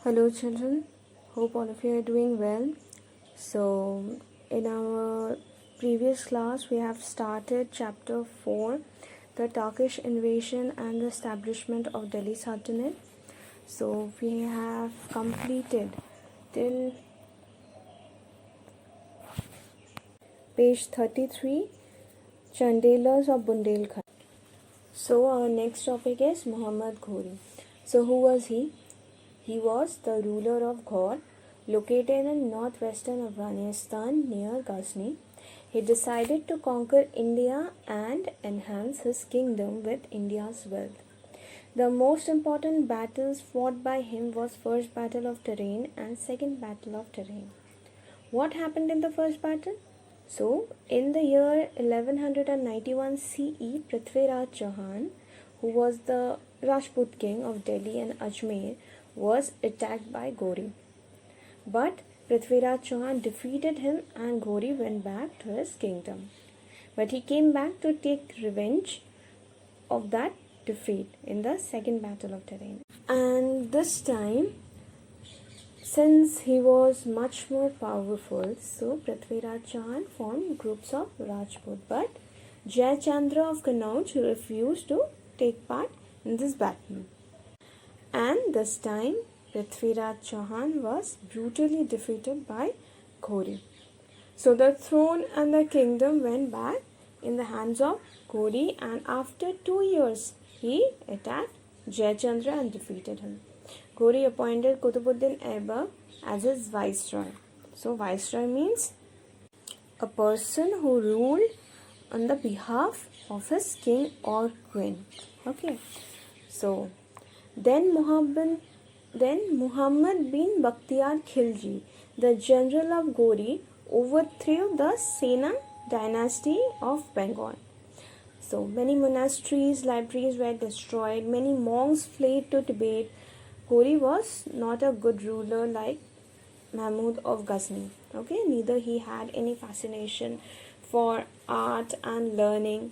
Hello children, hope all of you are doing well. So in our previous class we have started chapter 4, the Turkish invasion and the establishment of Delhi Sultanate. So we have completed till page 33, Chandelas of Bundelkhand. So our next topic is Muhammad Ghori. So who was he? He was the ruler of Ghor, located in northwestern Afghanistan near Ghazni. He decided to conquer India and enhance his kingdom with India's wealth. The most important battles fought by him was First Battle of Tarain and Second Battle of Tarain. What happened in the first battle? So, in the year 1191 CE, Prithviraj Chauhan, who was the Rajput king of Delhi and Ajmer, was attacked by Ghori. But Prithviraj Chauhan defeated him and Ghori went back to his kingdom. But he came back to take revenge of that defeat in the second battle of Tarain. And this time, since he was much more powerful, so Prithviraj Chauhan formed groups of Rajput. But Jayachandra of Kannauj refused to take part in this battle. And this time, Prithviraj Chauhan was brutally defeated by Ghori. So the throne and the kingdom went back in the hands of Ghori, and after 2 years, he attacked Jayachandra and defeated him. Ghori appointed Qutbuddin Aibak as his viceroy. So viceroy means a person who ruled on the behalf of his king or queen. Okay. So then Muhammad bin Bakhtiar Khilji, the general of Ghori, overthrew the Sena dynasty of Bengal. So many monasteries, libraries were destroyed, many monks fled to Tibet. Ghori was not a good ruler like Mahmud of Ghazni. Okay, neither he had any fascination for art and learning.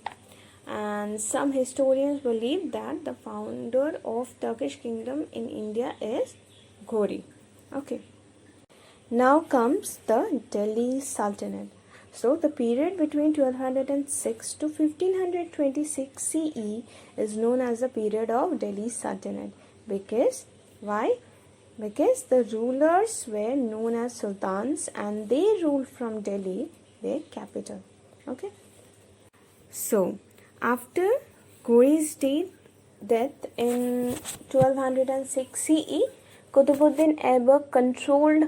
And some historians believe that the founder of Turkish kingdom in India is Ghori. Okay. Now comes the Delhi Sultanate. So the period between 1206 to 1526 CE is known as the period of Delhi Sultanate. Because why? Because the rulers were known as sultans and they ruled from Delhi, their capital. Okay. So after Ghori's death in 1206 CE, Qutbuddin Aibak controlled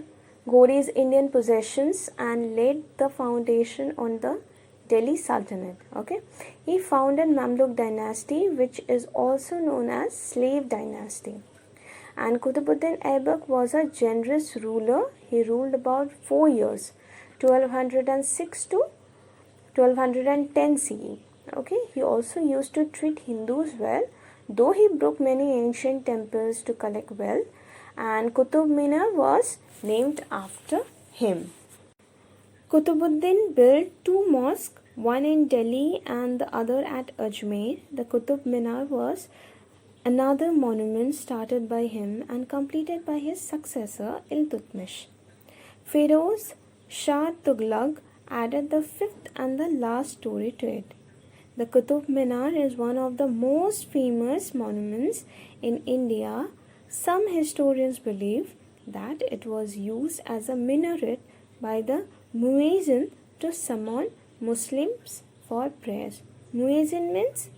Ghori's Indian possessions and laid the foundation on the Delhi Sultanate. Okay, he founded Mamluk dynasty, which is also known as slave dynasty. And Qutbuddin Aibak was a generous ruler. He ruled about 4 years, 1206 to 1210 CE. Okay, he also used to treat Hindus well, though he broke many ancient temples to collect wealth, and Qutub Minar was named after him. Qutbuddin built 2 mosques, one in Delhi and the other at Ajmer. The Qutub Minar was another monument started by him and completed by his successor Iltutmish. Feroz Shah Tughlaq added the 5th and the last story to it. The Qutub Minar is one of the most famous monuments in India. Some historians believe that it was used as a minaret by the Muezzin to summon Muslims for prayers. Muezzin means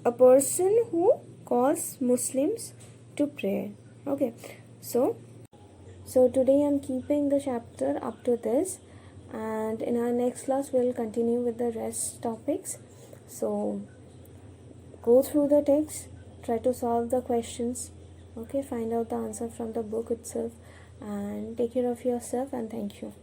a person who calls Muslims to prayer. Okay, so today I'm keeping the chapter up to this, and in our next class we'll continue with the rest topics. So go through the text, try to solve the questions, okay, find out the answer from the book itself, and take care of yourself, and thank you.